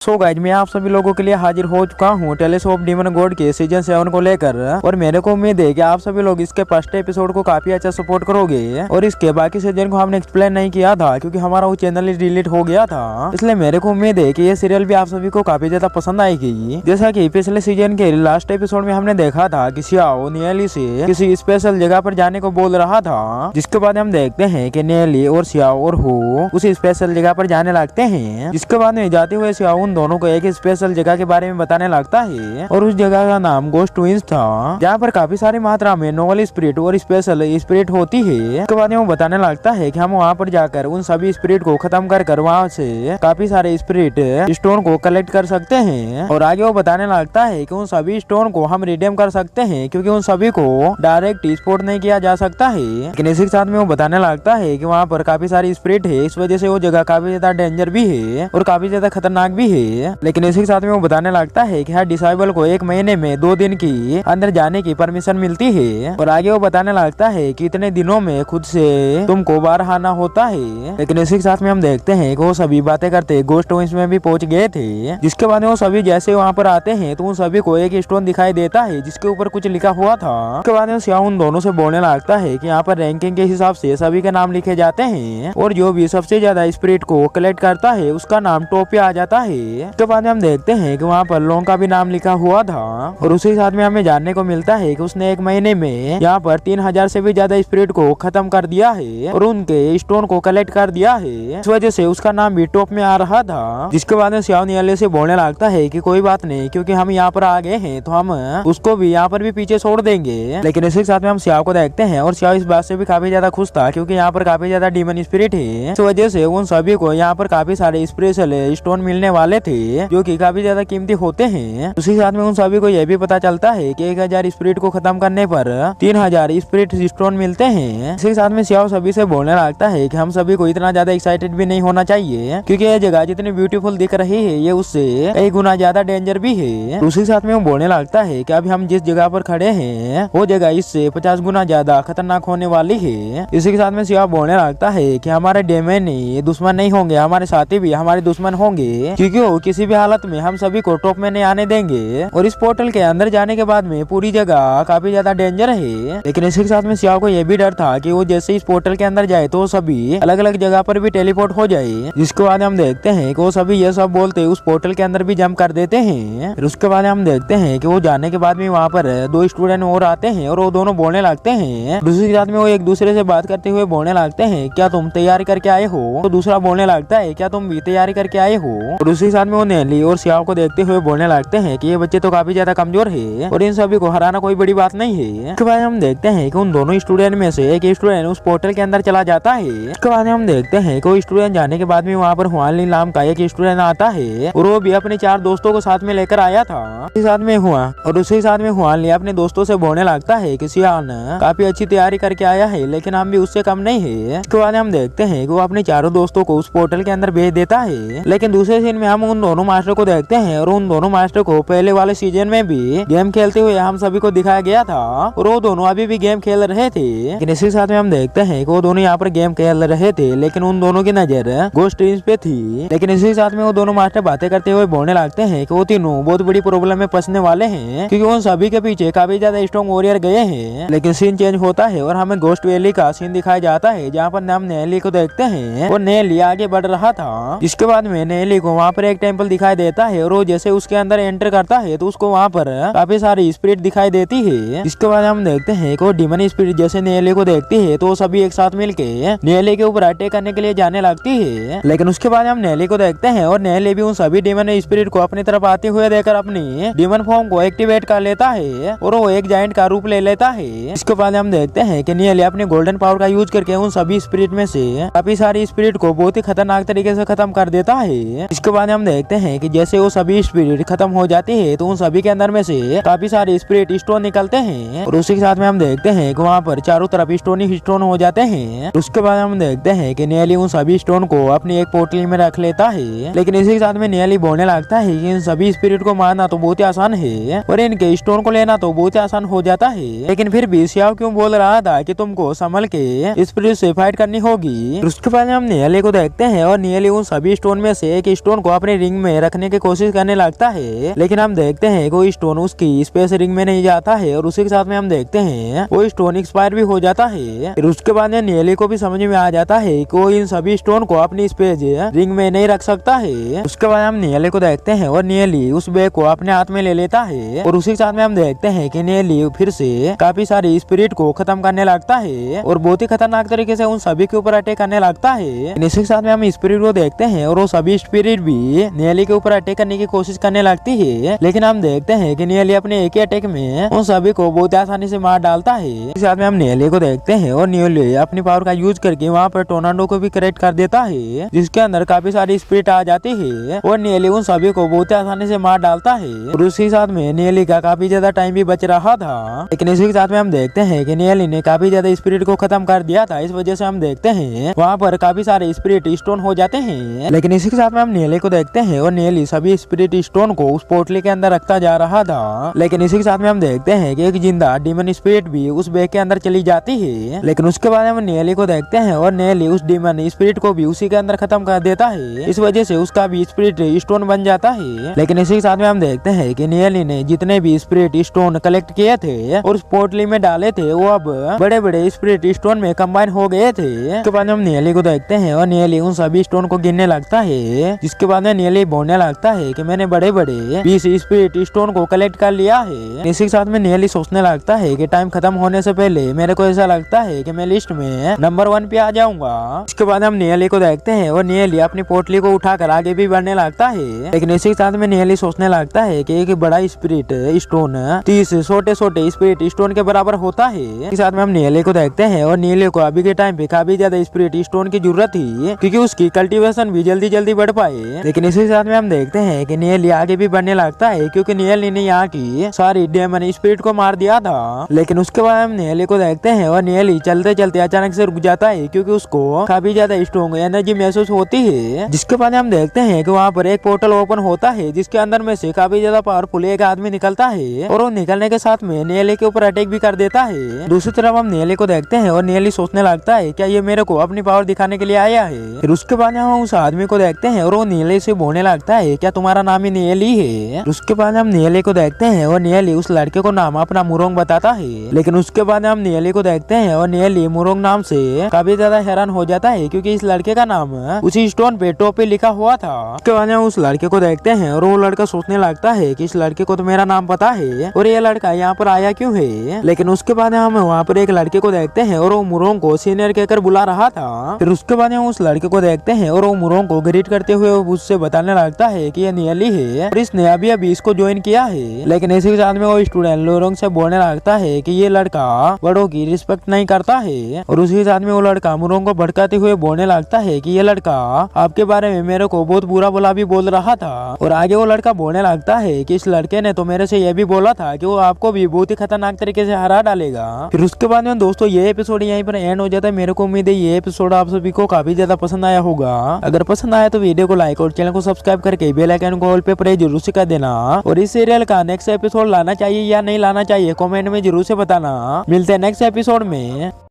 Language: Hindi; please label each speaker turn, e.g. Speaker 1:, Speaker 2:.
Speaker 1: सो गाइज मैं आप सभी लोगों के लिए हाजिर हो चुका हूँ टेल्स ऑफ डीमन गॉड के सीजन 7 को लेकर। और मेरे को उम्मीद है कि आप सभी लोग इसके फर्स्ट एपिसोड को काफी अच्छा सपोर्ट करोगे। और इसके बाकी सीजन को हमने एक्सप्लेन नहीं किया था क्योंकि हमारा वो चैनल डिलीट हो गया था, इसलिए मेरे को उम्मीद है कि ये सीरियल भी आप सभी को काफी ज्यादा पसंद आएगी। जैसा कि पिछले सीजन के लास्ट एपिसोड में हमने देखा था कि सियाओ नियली से किसी स्पेशल जगह पर जाने को बोल रहा था, जिसके बाद हम देखते हैं कि नियली और सियाओ और हो उसी स्पेशल जगह पर जाने लगते हैं। जिसके बाद में जाते हुए सियाओ दोनों को एक स्पेशल जगह के बारे में बताने लगता है और उस जगह का नाम गोस्ट ट्विंस था, जहाँ पर काफी सारी मात्रा में नोवल स्पिरिट और स्पेशल स्पिरिट होती है। उसके बाद में वो बताने लगता है कि हम वहाँ पर जाकर उन सभी स्पिरिट को खत्म कर वहाँ से काफी सारे स्पिरिट स्टोन को कलेक्ट कर सकते हैं। और आगे वो बताने लगता है कि उन सभी स्टोन को हम रिडीम कर सकते हैं क्योंकि उन सभी को डायरेक्ट स्पोर्ट नहीं किया जा सकता है। लेकिन इसी के साथ में वो बताने लगता है कि वहाँ पर काफी सारी स्पिरिट है, इस वजह से वो जगह काफी ज्यादा डेंजर भी है और काफी ज्यादा खतरनाक भी है। लेकिन इसी के साथ में वो बताने लगता है कि हर डिसाइबल को 1 महीने में 2 दिन की अंदर जाने की परमिशन मिलती है। और आगे वो बताने लगता है कि इतने दिनों में खुद से तुमको बाहर आना होता है। लेकिन इसी के साथ में हम देखते हैं कि वो सभी बातें करते गोस्ट ट्विंस में भी पहुंच गए थे। जिसके बाद वो सभी जैसे वहाँ पर आते हैं तो उन सभी को एक स्टोन दिखाई देता है जिसके ऊपर कुछ लिखा हुआ था। उसके बाद सियाओ उन दोनों से बोलने लगता है कि यहाँ पर रैंकिंग के हिसाब से सभी के नाम लिखे जाते हैं और जो भी सबसे ज्यादा स्पिरिट को कलेक्ट करता है उसका नाम टॉप पे आ जाता है। उसके बाद हम देखते हैं कि वहाँ पर लोंग का भी नाम लिखा हुआ था और उसी साथ में हमें जानने को मिलता है कि उसने 1 महीने में यहाँ पर 3000 से भी ज्यादा स्पिरिट को खत्म कर दिया है और उनके स्टोन को कलेक्ट कर दिया है। इस वजह से उसका नाम भी टॉप में आ रहा था। जिसके बाद सियाओ नियली से बोलने लगता है कि कोई बात नहीं, क्योंकि हम यहाँ पर आ गए हैं तो हम उसको भी यहाँ पर भी पीछे छोड़ देंगे। लेकिन इसी के साथ में हम सियाओ को देखते हैं और सियाओ इस बात से भी काफी ज्यादा खुश था क्योंकि यहाँ पर काफी ज्यादा डीमन स्पिरिट है। इस वजह से उन सभी को यहाँ पर काफी सारे स्पेशल स्टोन मिलने वाले थे जो कि काफी ज्यादा कीमती होते हैं। उसी साथ में उन सभी को यह भी पता चलता है कि 1000 स्पिरिट को खत्म करने पर 3000 स्पिरिट स्टोन मिलते हैं। इसी साथ में सियाओ सभी से बोलने लगता है कि हम सभी को इतना ज्यादा एक्साइटेड भी नहीं होना चाहिए क्योंकि यह जगह जितनी ब्यूटीफुल दिख रही है ये उससे कई गुना ज्यादा डेंजर भी है। उसी साथ में वो बोलने लगता है कि अभी हम जिस जगह पर खड़े हैं वो जगह इससे 50 गुना ज्यादा खतरनाक होने वाली है। इसी के साथ में सियाओ बोलने लगता है कि हमारे डेमन दुश्मन नहीं होंगे, हमारे साथी भी हमारे दुश्मन होंगे क्योंकि वो किसी भी हालत में हम सभी को टॉप में नहीं आने देंगे। और इस पोर्टल के अंदर जाने के बाद में पूरी जगह काफी ज्यादा डेंजर है। लेकिन इसी के साथ में सियाओ को यह भी डर था कि वो जैसे इस पोर्टल के अंदर जाए तो सभी अलग अलग जगह पर भी टेलीपोर्ट हो जाए। जिसके बाद हम देखते हैं कि वो सभी ये सब बोलते उस पोर्टल के अंदर भी जंप कर देते हैं। फिर उसके बाद हम देखते हैं कि वो जाने के बाद में वहाँ पर 2 स्टूडेंट और आते हैं और वो दोनों बोलने लगते हैं। दूसरी के साथ में वो एक दूसरे से बात करते हुए बोलने लगते हैं क्या तुम तैयारी करके आए हो? तो दूसरा बोलने लगता है क्या तुम भी तैयारी करके आए हो? और उसी साथ में वो नियली और सियाओ को देखते हुए बोलने लगते हैं कि ये बच्चे तो काफी ज्यादा कमजोर है और इन सभी को हराना कोई बड़ी बात नहीं है। उसके बाद हम देखते हैं कि उन दोनों स्टूडेंट में से एक स्टूडेंट उस पोर्टल के अंदर चला जाता है। उसके बाद हम देखते हैं कि वो स्टूडेंट जाने के बाद में वहाँ पर हुआन ली नाम का एक स्टूडेंट आता है और वो भी अपने 4 दोस्तों को साथ में लेकर आया था। उसी साथ में हुआन ली अपने दोस्तों से बोलने लगता है कि सियान काफी अच्छी तैयारी करके आया है लेकिन हम भी उससे कम नहीं है। उसके बाद हम देखते हैं कि वो अपने 4 दोस्तों को उस पोर्टल के अंदर भेज देता है। लेकिन दूसरे सीन में हम उन दोनों मास्टर को देखते हैं और उन दोनों मास्टर को पहले वाले सीजन में भी गेम खेलते हुए हम सभी को दिखाया गया था और वो दोनों अभी भी गेम खेल रहे थे। लेकिन इसी साथ में हम देखते हैं कि वो दोनों यहाँ पर गेम खेल रहे थे लेकिन उन दोनों की नजर गोस्ट ट्विंस पे थी। लेकिन इसी साथ में वो दोनों मास्टर बातें करते हुए बोलने लगते हैं कि वो तीनों बहुत बड़ी प्रॉब्लम में फंसने वाले हैं क्योंकि उन सभी के पीछे काफी ज्यादा स्ट्रॉन्ग वॉरियर गए हैं। लेकिन सीन चेंज होता है और हमें गोस्ट वैली का सीन दिखाया जाता है जहाँ पर हम नेली को देखते हैं और नेली आगे बढ़ रहा था। इसके बाद में नेली को वहाँ पर एक टेम्पल दिखाई देता है और वो जैसे उसके अंदर एंटर करता है तो उसको वहाँ पर काफी सारी स्पिरिट दिखाई देती है। इसके बाद हम देखते हैं कि वो डीमन स्पिरिट जैसे नेली को देखती है तो सभी एक साथ मिलके नेली के ऊपर अटैक करने के लिए जाने लगती है। लेकिन उसके बाद हम नेली को देखते हैं और नेली भी उन सभी डीमन स्पिरिट को अपनी तरफ आते हुए देखकर अपनी डीमन फॉर्म को एक्टिवेट कर लेता है और वो एक जायंट का रूप ले लेता है। इसके बाद हम देखते हैं कि नेली अपने गोल्डन पावर का यूज करके उन सभी स्पिरिट में से काफी सारी स्पिरिट को बहुत ही खतरनाक तरीके से खत्म कर देता है। इसके बाद हम देखते हैं कि जैसे वो सभी स्पिरिट खत्म हो जाती है तो उन सभी के अंदर में से काफी सारे स्पिरिट स्टोन निकलते हैं और उसी के साथ में हम देखते हैं कि वहाँ पर चारों तरफ स्टोन ही स्टोन हो जाते हैं। उसके बाद हम देखते हैं कि नियली उन सभी स्टोन को अपनी एक पोर्टल में रख लेता है। लेकिन इसी के साथ में नियली बोलने लगता है कि इन सभी स्पिरिट को मारना तो बहुत ही आसान है और इनके स्टोन को लेना तो बहुत ही आसान हो जाता है। लेकिन फिर भी सियाओ क्यों बोल रहा था कि तुमको संभल के स्पिरिट से फाइट करनी होगी। उसके बाद हम नियली को देखते हैं और नियली उन सभी स्टोन में से एक स्टोन को अपने अपने रिंग में रखने की कोशिश करने लगता है, लेकिन हम देखते हैं कि वो स्टोन उसकी स्पेस रिंग में नहीं जाता है और उसी के साथ में हम देखते हैं वो स्टोन एक्सपायर भी हो जाता है। फिर उसके बाद नियली को भी समझ में आ जाता है कि वो इन सभी स्टोन को अपनी स्पेस रिंग में नहीं रख सकता है। उसके बाद हम नियली को देखते हैं और नियली उस बैग को अपने हाथ में ले लेता है और उसी के साथ में हम देखते हैं कि नियली फिर से काफी सारी स्पिरिट को खत्म करने लगता है और बहुत ही खतरनाक तरीके से उन सभी के ऊपर अटैक करने लगता है। इसी के साथ में हम स्पिरिट को देखते हैं और वो सभी स्पिरिट भी नियली के ऊपर अटैक करने की कोशिश करने लगती है, लेकिन हम देखते हैं कि नियली अपने एक ही अटैक में उन सभी को बहुत आसानी से मार डालता है। इस साथ में हम नियली को देखते हैं और नियली अपनी पावर का यूज करके वहाँ पर टोर्नाडो को भी क्रिएट कर देता है, जिसके अंदर काफी सारी स्पिरिट आ जाती है और नियली उन सभी को बहुत आसानी से मार डालता है। और उसी साथ में नियली का काफी ज्यादा टाइम भी बच रहा था, लेकिन इसी के साथ में हम देखते हैं कि नियली ने काफी ज्यादा स्पिरिट को खत्म कर दिया था। इस वजह से हम देखते हैं वहाँ पर काफी सारे स्पिरिट स्टोन हो जाते हैं, लेकिन इसी के साथ में हम नियली को देखते हैं और नियली सभी स्पिरिट स्टोन को उस पोटली के अंदर रखता जा रहा था। लेकिन इसी के साथ में हम देखते हैं कि एक जिंदा डीमन स्पिरिट भी उस बैग के अंदर चली जाती है, लेकिन उसके बाद हम नियली को देखते हैं और नियली उस डीमन स्पिरिट को भी उसी के अंदर खत्म कर देता है। इस वजह से उसका भी स्पिरिट स्टोन बन जाता है। लेकिन इसी के साथ में हम देखते हैं कि नियली ने जितने भी स्पिरिट स्टोन कलेक्ट किए थे और उस पोटली में डाले थे वो अब बड़े बड़े स्पिरिट स्टोन में कंबाइन हो गए थे। उसके बाद हम नियली को देखते हैं और नियली उन सभी स्टोन को गिनने लगता है, जिसके बाद में नियली बोलने लगता है कि मैंने बड़े बड़े 20 स्पिरिट स्टोन को कलेक्ट कर लिया है। इसी के साथ में नियली सोचने लगता है कि टाइम खत्म होने से पहले मेरे को ऐसा लगता है कि मैं लिस्ट में नंबर 1 पे आ जाऊंगा। इसके बाद हम नियली को देखते हैं और नियली अपनी पोटली को उठाकर आगे भी बढ़ने लगता है, लेकिन इसी के साथ में नियली सोचने लगता है कि एक बड़ा स्पिरिट स्टोन 30 छोटे छोटे स्पिरिट स्टोन के बराबर होता है। इसके साथ में हम नियली को देखते हैं और नियली को अभी के टाइम पे काफी ज्यादा स्पिरिट स्टोन की जरूरत थी, क्योंकि उसकी कल्टीवेशन भी जल्दी जल्दी बढ़ पाए। लेकिन इसी के साथ में हम देखते हैं कि नियली आगे भी बढ़ने लगता है, क्योंकि नियली ने यहाँ की सारी डेमन स्पिरिट को मार दिया था। लेकिन उसके बाद हम नियली को देखते हैं और नियली चलते चलते अचानक से रुक जाता है, क्योंकि उसको काफी ज्यादा स्ट्रॉन्ग एनर्जी महसूस होती है। जिसके बाद हम देखते हैं कि वहाँ पर एक पोर्टल ओपन होता है, जिसके अंदर में से काफी ज्यादा पावरफुल एक आदमी निकलता है और वो निकलने के साथ में नियली के ऊपर अटैक भी कर देता है। दूसरी तरफ हम नियली को देखते हैं और नियली सोचने लगता है क्या ये मेरे को अपनी पावर दिखाने के लिए आया है। फिर उसके बाद हम उस आदमी को देखते हैं और वो नियली से बोलने लगता है क्या तुम्हारा नाम ही नियली है। उसके बाद हम नियली को देखते हैं और नियली उस लड़के को नाम अपना मुरोंग बताता है। लेकिन उसके बाद हम नियली को देखते हैं और नियली मुरोंग नाम से काफी ज्यादा हैरान हो जाता है, क्योंकि इस लड़के का नाम उसी स्टोन पे टॉप पे लिखा हुआ था। उसके बाद हम उस लड़के को देखते हैं और वो लड़का सोचने लगता है कि इस लड़के को तो मेरा नाम पता है और ये लड़का यहाँ पर आया क्यों है। लेकिन उसके बाद हम वहाँ पर एक लड़के को देखते हैं और वो मुरोंग को सीनियर कहकर बुला रहा था। फिर उसके बाद हम उस लड़के को देखते हैं और वो मुरोंग को ग्रीट करते हुए उससे बताने लगता है कि ये नियली है और इसने अभी अभी इसको ज्वाइन किया है। लेकिन इसी के साथ में वो स्टूडेंट लोरोंग से बोलने लगता है कि ये लड़का बड़ों की रिस्पेक्ट नहीं करता है और उसी के साथ में वो लड़का मुरोंग को भड़काते हुए बोलने लगता है कि ये लड़का आपके बारे में मेरे को बहुत बुरा भला भी बोल रहा था। और आगे वो लड़का बोलने लगता है कि इस लड़के ने तो मेरे से ये भी बोला था कि वो आपको भी बहुत ही खतरनाक तरीके से हरा डालेगा। फिर उसके बाद में दोस्तों ये एपिसोड यहीं पर एंड हो जाता है। मेरे को उम्मीद है ये एपिसोड आप सभी को काफी ज्यादा पसंद आया होगा। अगर पसंद आया तो वीडियो को लाइक और चैनल को सब्सक्राइब करके बेल आइकन को ऑल पे प्रेस जरूर से कर देना। और इस सीरियल का नेक्स्ट एपिसोड लाना चाहिए या नहीं लाना चाहिए कमेंट में जरूर से बताना। मिलते हैं नेक्स्ट एपिसोड में।